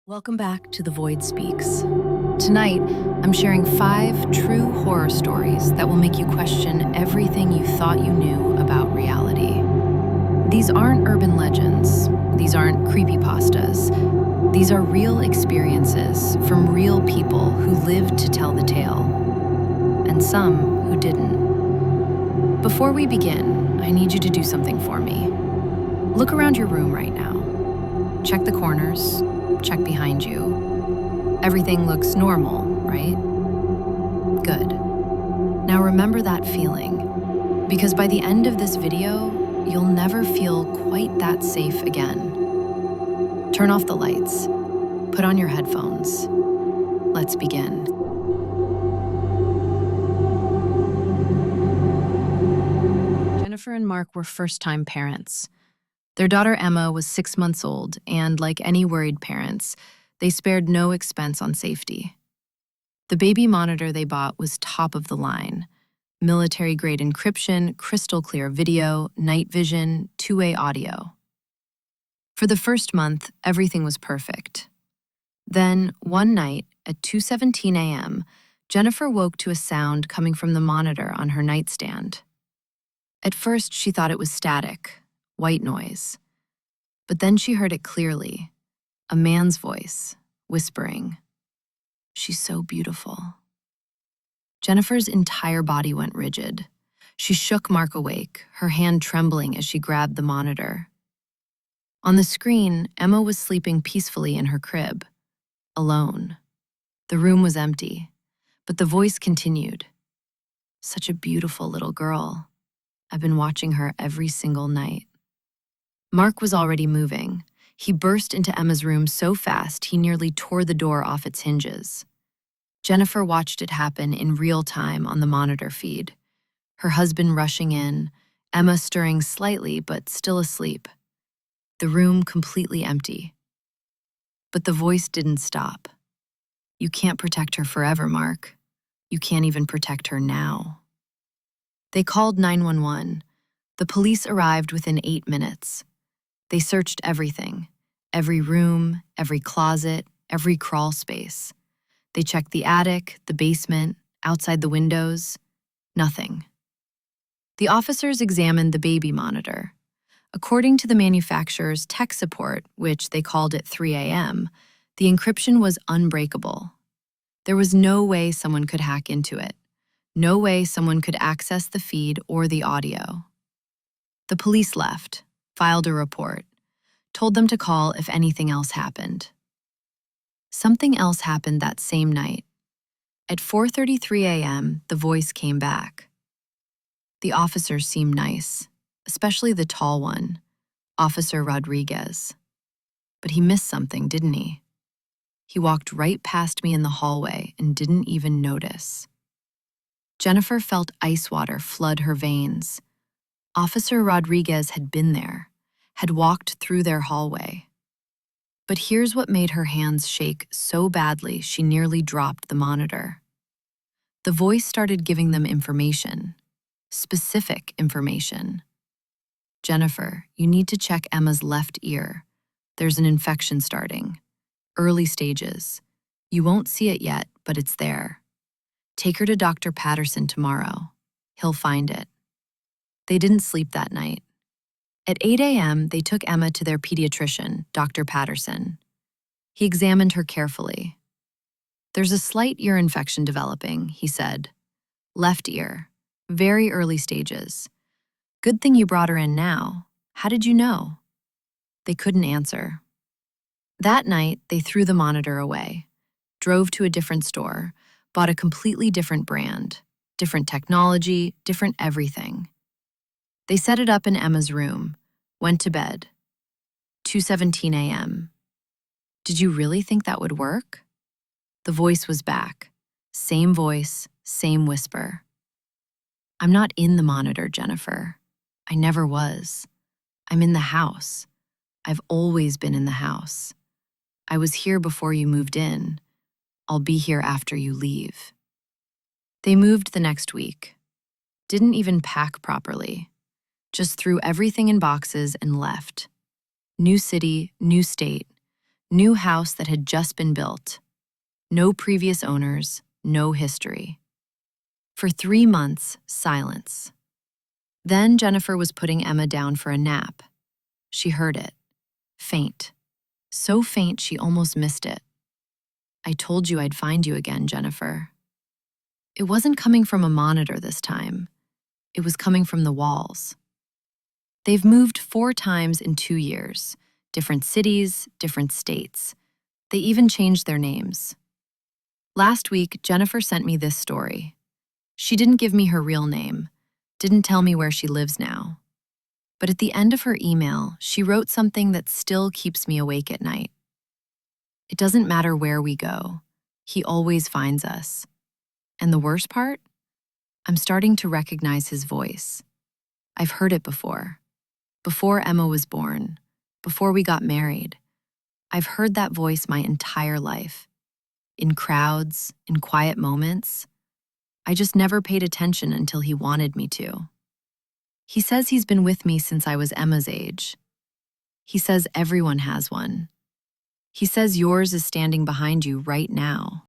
Welcome back to The Void Speaks. Tonight, I'm sharing 5 true horror stories that will make you question everything you thought you knew about reality. These aren't urban legends. These aren't creepypastas. These are real experiences from real people who lived to tell the tale, and some who didn't. Before we begin, I need you to do something for me. Look around your room right now. Check the corners. Check behind you. Everything looks normal, right? Good. Now remember that feeling, because by the end of this video, you'll never feel quite that safe again. Turn off the lights. Put on your headphones. Let's begin. Jennifer and Mark were first-time parents. Their daughter Emma was 6 months old, and like any worried parents, they spared no expense on safety. The baby monitor they bought was top of the line. Military-grade encryption, crystal-clear video, night vision, two-way audio. For the first month, everything was perfect. Then, one night, at 2:17 a.m., Jennifer woke to a sound coming from the monitor on her nightstand. At first, she thought it was static, white noise. But then she heard it clearly, a man's voice, whispering, "She's so beautiful." Jennifer's entire body went rigid. She shook Mark awake, her hand trembling as she grabbed the monitor. On the screen, Emma was sleeping peacefully in her crib, alone. The room was empty, but the voice continued. "Such a beautiful little girl. I've been watching her every single night." Mark was already moving. He burst into Emma's room so fast he nearly tore the door off its hinges. Jennifer watched it happen in real time on the monitor feed. Her husband rushing in, Emma stirring slightly but still asleep. The room completely empty. But the voice didn't stop. "You can't protect her forever, Mark. You can't even protect her now." They called 911. The police arrived within 8 minutes. They searched everything, every room, every closet, every crawl space. They checked the attic, the basement, outside the windows. Nothing. The officers examined the baby monitor. According to the manufacturer's tech support, which they called at 3 a.m., the encryption was unbreakable. There was no way someone could hack into it. No way someone could access the feed or the audio. The police left, filed a report, told them to call if anything else happened. Something else happened that same night. At 4:33 a.m., the voice came back. The officers seemed nice, especially the tall one, Officer Rodriguez. But he missed something, didn't he? He walked right past me in the hallway and didn't even notice. Jennifer felt ice water flood her veins. Officer Rodriguez had been there, had walked through their hallway. But here's what made her hands shake so badly she nearly dropped the monitor. The voice started giving them information, specific information. "Jennifer, you need to check Emma's left ear. There's an infection starting. Early stages. You won't see it yet, but it's there. Take her to Dr. Patterson tomorrow. He'll find it." They didn't sleep that night. At 8 a.m., they took Emma to their pediatrician, Dr. Patterson. He examined her carefully. "There's a slight ear infection developing," he said. "Left ear. Very early stages. Good thing you brought her in now. How did you know?" They couldn't answer. That night, they threw the monitor away, drove to a different store, bought a completely different brand, different technology, different everything. They set it up in Emma's room, went to bed. 2:17 a.m. "Did you really think that would work?" The voice was back. Same voice, same whisper. "I'm not in the monitor, Jennifer. I never was. I'm in the house. I've always been in the house. I was here before you moved in. I'll be here after you leave." They moved the next week. Didn't even pack properly. Just threw everything in boxes and left. New city, new state. New house that had just been built. No previous owners, no history. For 3 months, silence. Then Jennifer was putting Emma down for a nap. She heard it. Faint. So faint she almost missed it. "I told you I'd find you again, Jennifer." It wasn't coming from a monitor this time. It was coming from the walls. They've moved 4 times in 2 years. Different cities, different states. They even changed their names. Last week, Jennifer sent me this story. She didn't give me her real name, didn't tell me where she lives now. But at the end of her email, she wrote something that still keeps me awake at night. "It doesn't matter where we go. He always finds us. And the worst part? I'm starting to recognize his voice. I've heard it before. Before Emma was born. Before we got married. I've heard that voice my entire life. In crowds, in quiet moments. I just never paid attention until he wanted me to. He says he's been with me since I was Emma's age. He says everyone has one. He says yours is standing behind you right now."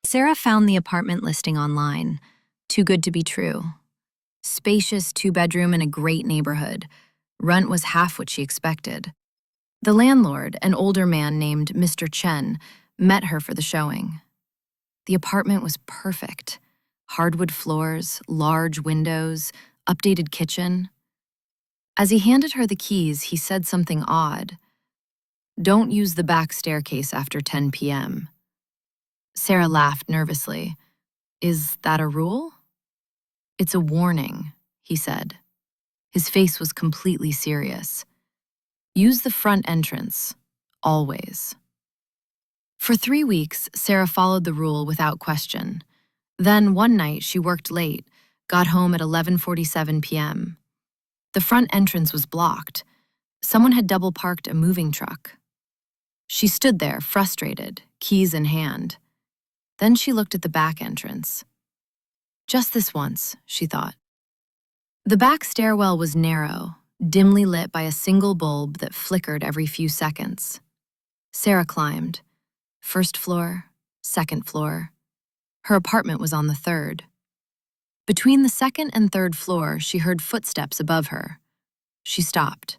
Sarah found the apartment listing online. Too good to be true. Spacious 2-bedroom in a great neighborhood. Rent was half what she expected. The landlord, an older man named Mr. Chen, met her for the showing. The apartment was perfect. Hardwood floors, large windows, updated kitchen. As he handed her the keys, he said something odd. "Don't use the back staircase after 10 p.m. Sarah laughed nervously. "Is that a rule?" "It's a warning," he said. His face was completely serious. "Use the front entrance, always." For 3 weeks, Sarah followed the rule without question. Then one night she worked late, got home at 11:47 p.m. The front entrance was blocked. Someone had double-parked a moving truck. She stood there, frustrated, keys in hand. Then she looked at the back entrance. Just this once, she thought. The back stairwell was narrow, dimly lit by a single bulb that flickered every few seconds. Sarah climbed. First floor, second floor. Her apartment was on the 3rd. Between the 2nd and 3rd floor, she heard footsteps above her. She stopped.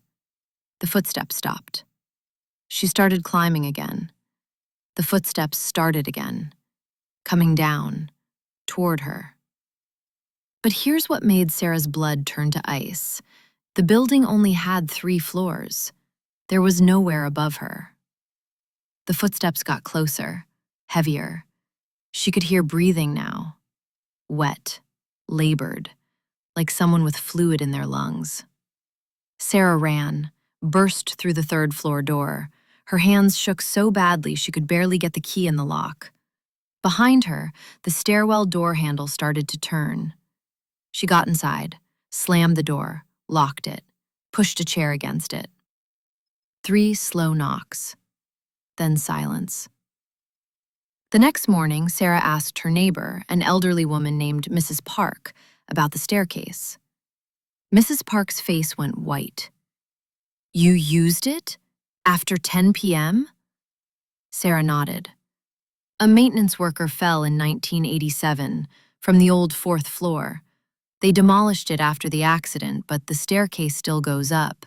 The footsteps stopped. She started climbing again. The footsteps started again, coming down, toward her. But here's what made Sarah's blood turn to ice. The building only had 3 floors. There was nowhere above her. The footsteps got closer, heavier. She could hear breathing now. Wet, labored, like someone with fluid in their lungs. Sarah ran, burst through the 3rd floor door. Her hands shook so badly she could barely get the key in the lock. Behind her, the stairwell door handle started to turn. She got inside, slammed the door, locked it, pushed a chair against it. 3 slow knocks. Then silence. The next morning, Sarah asked her neighbor, an elderly woman named Mrs. Park, about the staircase. Mrs. Park's face went white. "You used it? After 10 p.m.? Sarah nodded. "A maintenance worker fell in 1987 from the old 4th floor. They demolished it after the accident, but the staircase still goes up,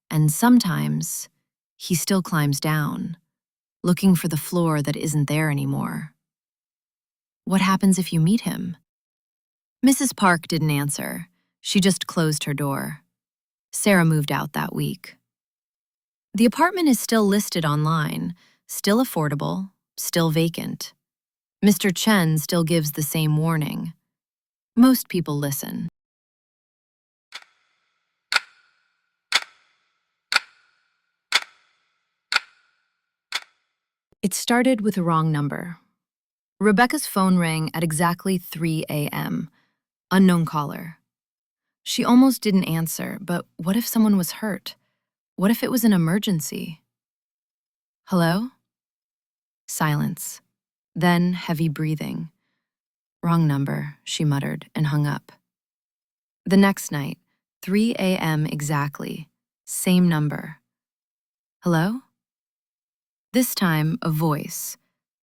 and sometimes he still climbs down, looking for the floor that isn't there anymore." "What happens if you meet him?" Mrs. Park didn't answer. She just closed her door. Sarah moved out that week. The apartment is still listed online, still affordable, still vacant. Mr. Chen still gives the same warning. Most people listen. It started with a wrong number. Rebecca's phone rang at exactly 3 a.m. Unknown caller. She almost didn't answer, but what if someone was hurt? What if it was an emergency? "Hello?" Silence. Then heavy breathing. "Wrong number," she muttered and hung up. The next night, 3 a.m. exactly, same number. Hello? This time, a voice,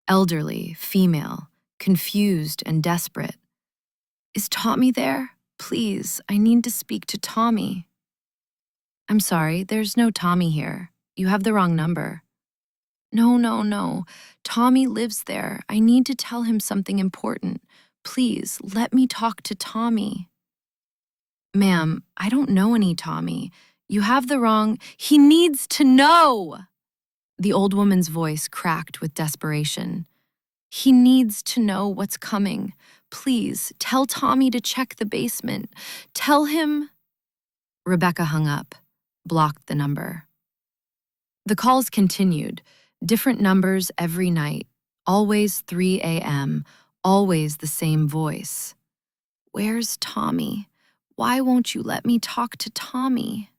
elderly, female, confused and desperate. Is Tommy there? Please, I need to speak to Tommy. I'm sorry, there's no Tommy here. You have the wrong number. No. Tommy lives there. I need to tell him something important. Please, let me talk to Tommy. Ma'am, I don't know any Tommy. You have the wrong. He needs to know! The old woman's voice cracked with desperation. He needs to know what's coming. Please, tell Tommy to check the basement. Tell him. Rebecca hung up, blocked the number. The calls continued, different numbers every night, always 3 a.m., always the same voice. Where's Tommy? Why won't you let me talk to Tommy?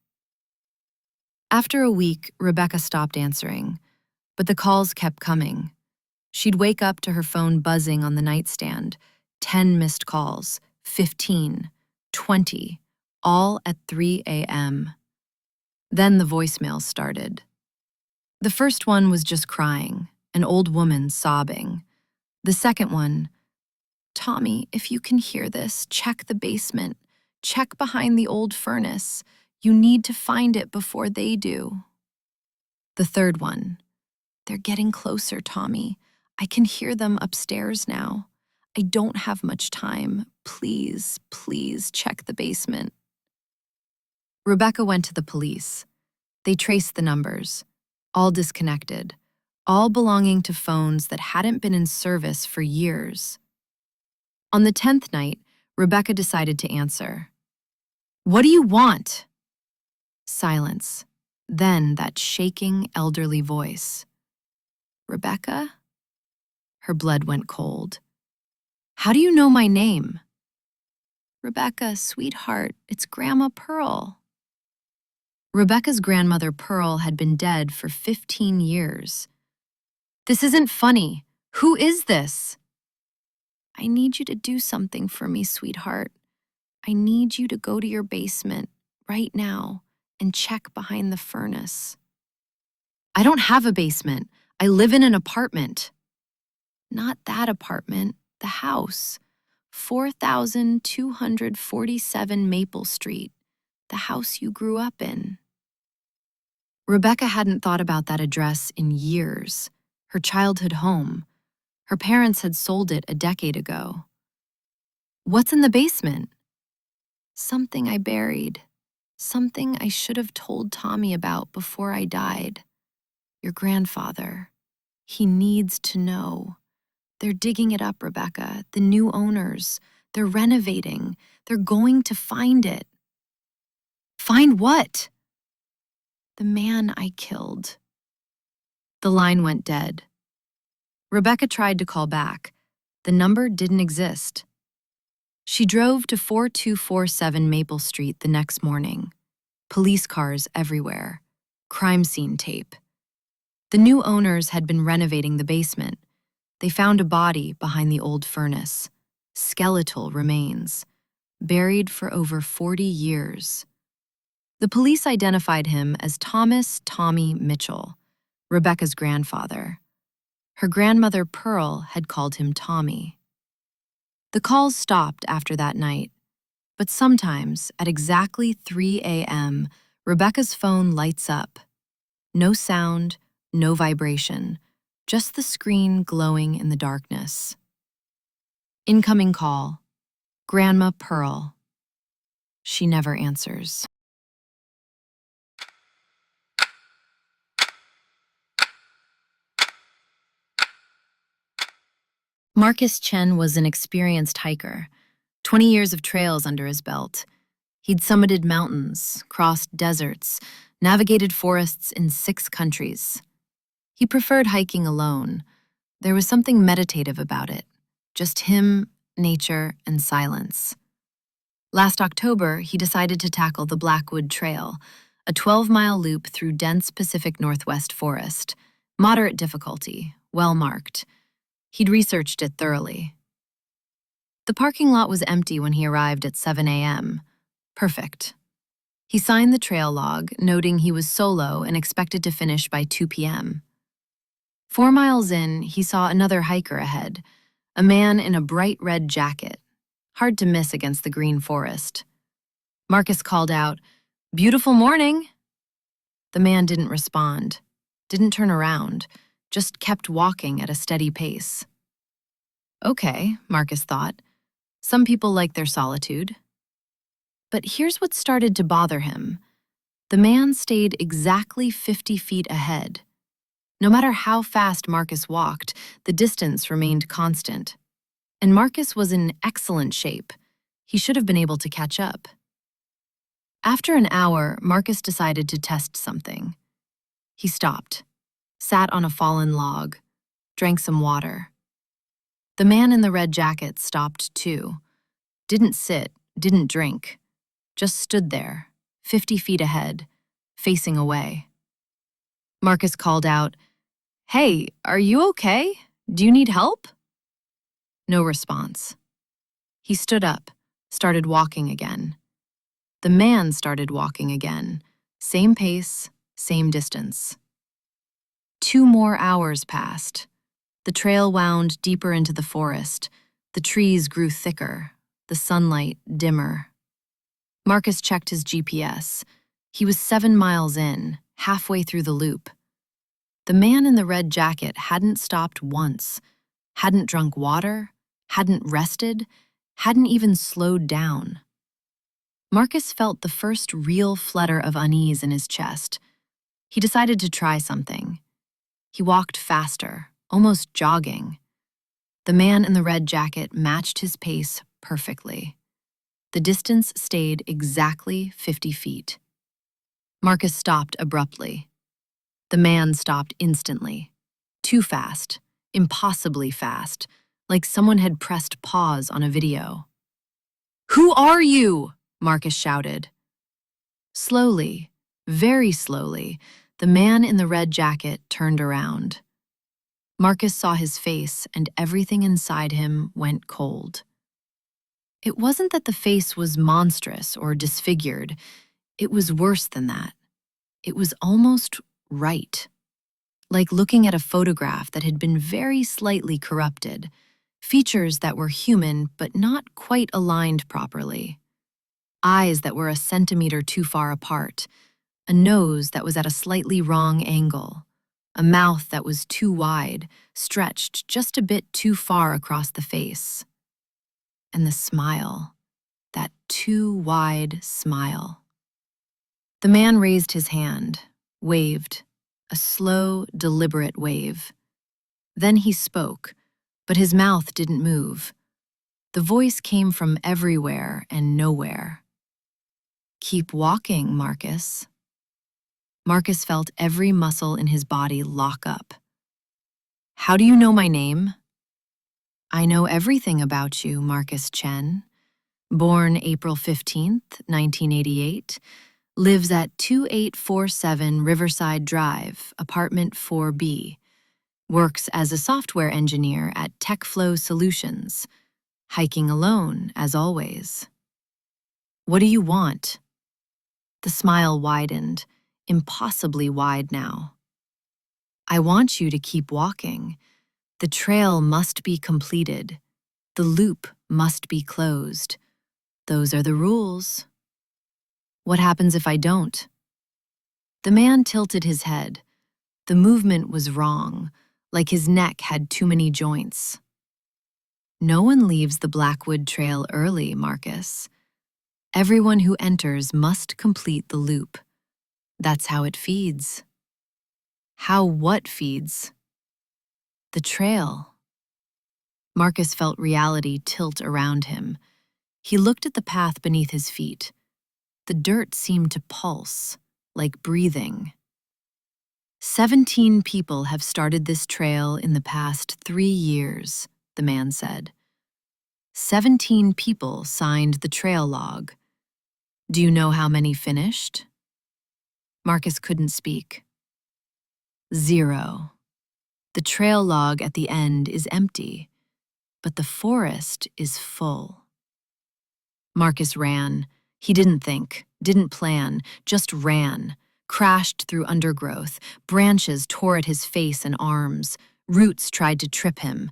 After a week, Rebecca stopped answering, but the calls kept coming. She'd wake up to her phone buzzing on the nightstand, 10 missed calls, 15, 20, all at 3 a.m. Then the voicemails started. The first one was just crying, an old woman sobbing. The second one, Tommy, if you can hear this, check the basement. Check behind the old furnace. You need to find it before they do. The third one, they're getting closer, Tommy. I can hear them upstairs now. I don't have much time. Please check the basement. Rebecca went to the police. They traced the numbers, all disconnected, all belonging to phones that hadn't been in service for years. On the 10th night, Rebecca decided to answer. What do you want? Silence. Then that shaking, elderly voice. Rebecca? Her blood went cold. How do you know my name? Rebecca, sweetheart, it's Grandma Pearl. Rebecca's grandmother Pearl had been dead for 15 years. This isn't funny. Who is this? I need you to do something for me, sweetheart. I need you to go to your basement right now and check behind the furnace. I don't have a basement. I live in an apartment. Not that apartment, the house. 4247 Maple Street, the house you grew up in. Rebecca hadn't thought about that address in years, her childhood home. Her parents had sold it a decade ago. What's in the basement? Something I buried. Something I should have told Tommy about before I died. Your grandfather. He needs to know. They're digging it up, Rebecca. The new owners. They're renovating. They're going to find it. Find what? The man I killed. The line went dead. Rebecca tried to call back. The number didn't exist. She drove to 4247 Maple Street the next morning. Police cars everywhere. Crime scene tape. The new owners had been renovating the basement. They found a body behind the old furnace. Skeletal remains. Buried for over 40 years. The police identified him as Thomas Tommy Mitchell, Rebecca's grandfather. Her grandmother Pearl had called him Tommy. The calls stopped after that night, but sometimes at exactly 3 a.m., Rebecca's phone lights up. No sound, no vibration, just the screen glowing in the darkness. Incoming call. Grandma Pearl. She never answers. Marcus Chen was an experienced hiker, 20 years of trails under his belt. He'd summited mountains, crossed deserts, navigated forests in 6 countries. He preferred hiking alone. There was something meditative about it. Just him, nature, and silence. Last October, he decided to tackle the Blackwood Trail, a 12-mile loop through dense Pacific Northwest forest. Moderate difficulty, well marked. He'd researched it thoroughly. The parking lot was empty when he arrived at 7 a.m. Perfect. He signed the trail log, noting he was solo and expected to finish by 2 p.m. 4 miles in, he saw another hiker ahead, a man in a bright red jacket, hard to miss against the green forest. Marcus called out, "Beautiful morning!" The man didn't respond, didn't turn around, just kept walking at a steady pace. Okay, Marcus thought, some people like their solitude. But here's what started to bother him. The man stayed exactly 50 feet ahead. No matter how fast Marcus walked, the distance remained constant. And Marcus was in excellent shape. He should have been able to catch up. After an hour, Marcus decided to test something. He stopped, sat on a fallen log, drank some water. The man in the red jacket stopped too. Didn't sit, didn't drink, just stood there, 50 feet ahead, facing away. Marcus called out, "Hey, are you okay? Do you need help?" No response. He stood up, started walking again. The man started walking again, same pace, same distance. 2 more hours passed. The trail wound deeper into the forest. The trees grew thicker, the sunlight dimmer. Marcus checked his GPS. He was 7 miles in, halfway through the loop. The man in the red jacket hadn't stopped once, hadn't drunk water, hadn't rested, hadn't even slowed down. Marcus felt the first real flutter of unease in his chest. He decided to try something. He walked faster, almost jogging. The man in the red jacket matched his pace perfectly. The distance stayed exactly 50 feet. Marcus stopped abruptly. The man stopped instantly. Too fast, impossibly fast, like someone had pressed pause on a video. "Who are you?" Marcus shouted. Slowly, very slowly, the man in the red jacket turned around. Marcus saw his face, and everything inside him went cold. It wasn't that the face was monstrous or disfigured. It was worse than that. It was almost right. Like looking at a photograph that had been very slightly corrupted, features that were human but not quite aligned properly. Eyes that were a centimeter too far apart, a nose that was at a slightly wrong angle, a mouth that was too wide, stretched just a bit too far across the face. And the smile, that too wide smile. The man raised his hand, waved, a slow, deliberate wave. Then he spoke, but his mouth didn't move. The voice came from everywhere and nowhere. "Keep walking, Marcus." Marcus felt every muscle in his body lock up. "How do you know my name?" "I know everything about you, Marcus Chen. Born April 15th, 1988, lives at 2847 Riverside Drive, apartment 4B. Works as a software engineer at TechFlow Solutions. Hiking alone, as always." "What do you want?" The smile widened, impossibly wide now. "I want you to keep walking. The trail must be completed. The loop must be closed. Those are the rules." "What happens if I don't?" The man tilted his head. The movement was wrong, like his neck had too many joints. "No one leaves the Blackwood Trail early, Marcus. Everyone who enters must complete the loop. That's how it feeds." "How what feeds?" "The trail." Marcus felt reality tilt around him. He looked at the path beneath his feet. The dirt seemed to pulse, like breathing. 17 people have started this trail in the past 3 years, the man said. 17 people signed the trail log. Do you know how many finished? Marcus couldn't speak. 0. The trail log at the end is empty, but the forest is full. Marcus ran, He didn't think, didn't plan, just ran, crashed through undergrowth. Branches tore at his face and arms. Roots tried to trip him.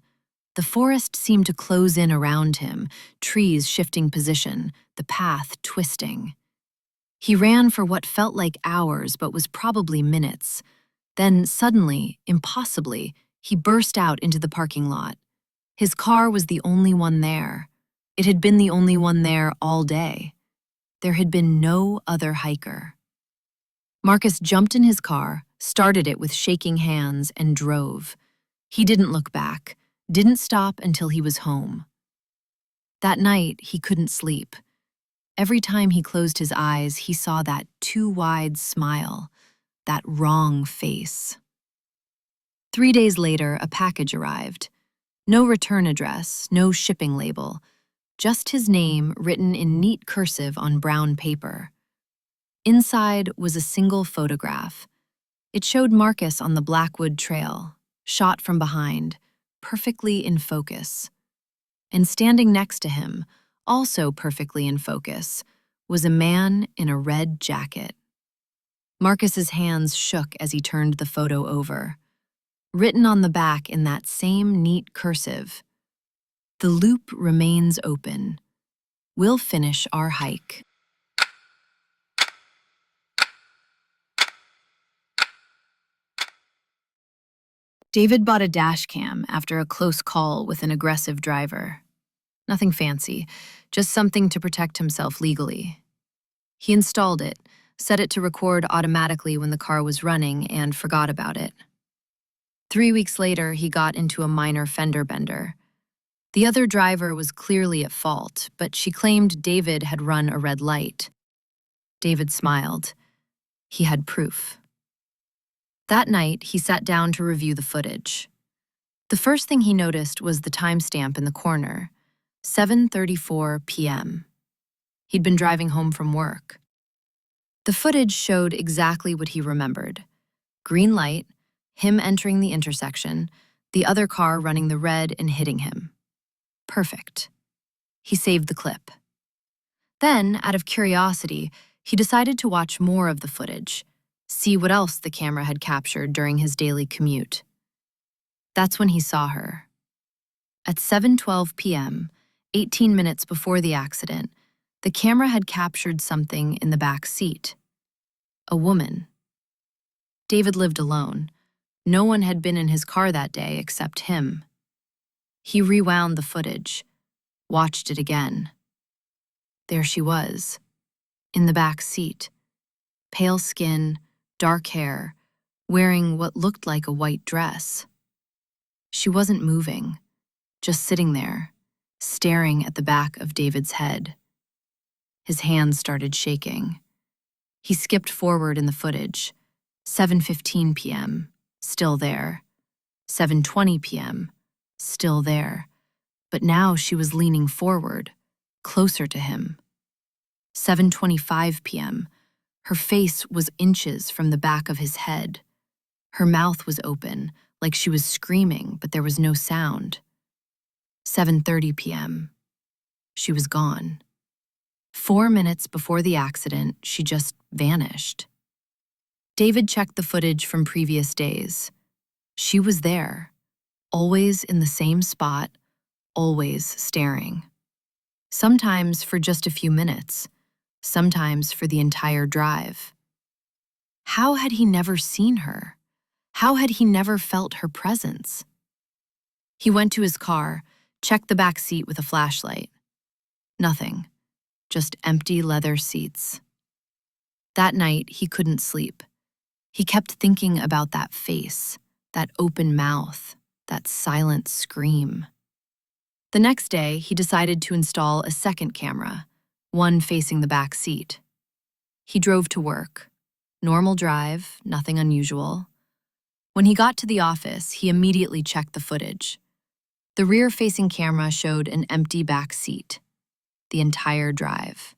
The forest seemed to close in around him, trees shifting position, the path twisting. He ran for what felt like hours but was probably minutes. Then suddenly, impossibly, he burst out into the parking lot. His car was the only one there. It had been the only one there all day. There had been no other hiker. Marcus jumped in his car, started it with shaking hands, and drove. He didn't look back, didn't stop until he was home. That night, he couldn't sleep. Every time he closed his eyes, he saw that too wide smile, that wrong face. 3 days later, a package arrived. No return address, no shipping label, just his name written in neat cursive on brown paper. Inside was a single photograph. It showed Marcus on the Blackwood Trail, shot from behind, perfectly in focus. And standing next to him, also perfectly in focus, was a man in a red jacket. Marcus's hands shook as he turned the photo over. Written on the back in that same neat cursive, "The loop remains open. We'll finish our hike." David bought a dash cam after a close call with an aggressive driver. Nothing fancy, just something to protect himself legally. He installed it, set it to record automatically when the car was running, and forgot about it. 3 weeks later, he got into a minor fender bender. The other driver was clearly at fault, but she claimed David had run a red light. David smiled. He had proof. That night, he sat down to review the footage. The first thing he noticed was the timestamp in the corner, 7:34 p.m. He'd been driving home from work. The footage showed exactly what he remembered. Green light, him entering the intersection, the other car running the red and hitting him. Perfect. He saved the clip. Then, out of curiosity, he decided to watch more of the footage, see what else the camera had captured during his daily commute. That's when he saw her. At 7:12 p.m., 18 minutes before the accident, the camera had captured something in the back seat. A woman. David lived alone. No one had been in his car that day except him. He rewound the footage, watched it again. There she was, in the back seat, pale skin, dark hair, wearing what looked like a white dress. She wasn't moving, just sitting there, staring at the back of David's head. His hands started shaking. He skipped forward in the footage. 7:15 p.m., still there. 7:20 p.m., still there. But now she was leaning forward, closer to him. 7:25 p.m., her face was inches from the back of his head. Her mouth was open, like she was screaming, but there was no sound. 7:30 p.m., she was gone. 4 minutes before the accident, she just vanished. David checked the footage from previous days. She was there, always in the same spot, always staring. Sometimes for just a few minutes, sometimes for the entire drive. How had he never seen her? How had he never felt her presence? He went to his car, checked the back seat with a flashlight. Nothing, just empty leather seats. That night, he couldn't sleep. He kept thinking about that face, that open mouth, that silent scream. The next day, he decided to install a second camera, one facing the back seat. He drove to work. Normal drive, nothing unusual. When he got to the office, he immediately checked the footage. The rear-facing camera showed an empty back seat, the entire drive.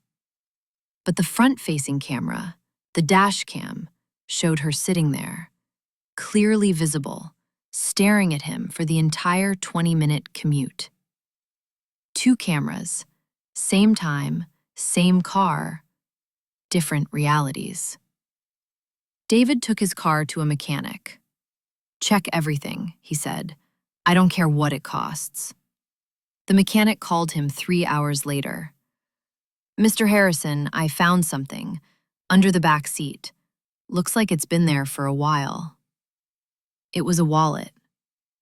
But the front-facing camera, the dash cam, showed her sitting there, clearly visible, staring at him for the entire 20-minute commute. 2 cameras, same time, Same car, different realities. David took his car to a mechanic. "Check everything," he said. "I don't care what it costs." The mechanic called him 3 hours later. "Mr. Harrison, I found something. Under the back seat. Looks like it's been there for a while." It was a wallet.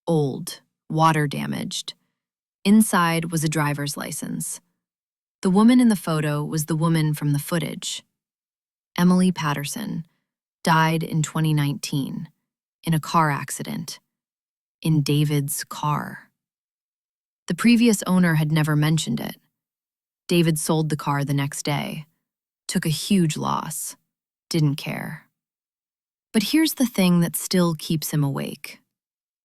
Old, water damaged. Inside was a driver's license. The woman in the photo was the woman from the footage. Emily Patterson died in 2019 in a car accident in David's car. The previous owner had never mentioned it. David sold the car the next day, took a huge loss, didn't care. But here's the thing that still keeps him awake.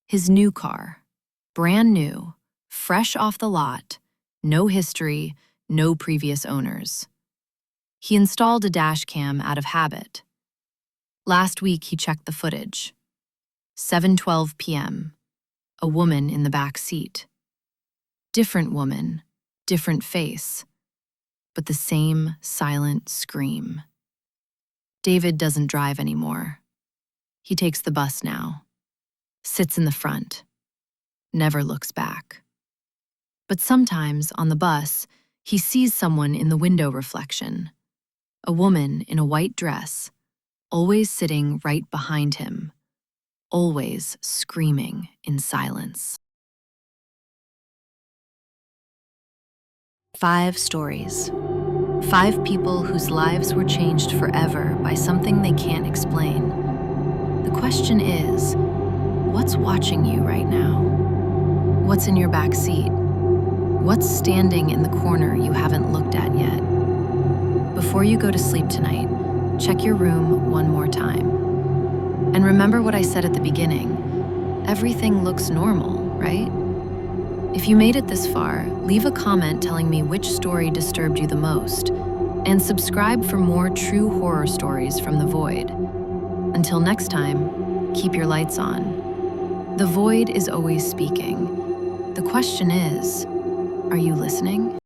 His new car, brand new, fresh off the lot, no history, no previous owners. He installed a dash cam out of habit. Last week he checked the footage. 7:12 p.m., a woman in the back seat. Different woman, different face, but the same silent scream. David doesn't drive anymore. He takes the bus now, sits in the front, never looks back. But sometimes on the bus, he sees someone in the window reflection, a woman in a white dress, always sitting right behind him, always screaming in silence. 5 stories. 5 people whose lives were changed forever by something they can't explain. The question is, what's watching you right now? What's in your back seat? What's standing in the corner you haven't looked at yet? Before you go to sleep tonight, check your room one more time. And remember what I said at the beginning. Everything looks normal, right? If you made it this far, leave a comment telling me which story disturbed you the most, and subscribe for more true horror stories from the Void. Until next time, keep your lights on. The Void is always speaking. The question is, are you listening?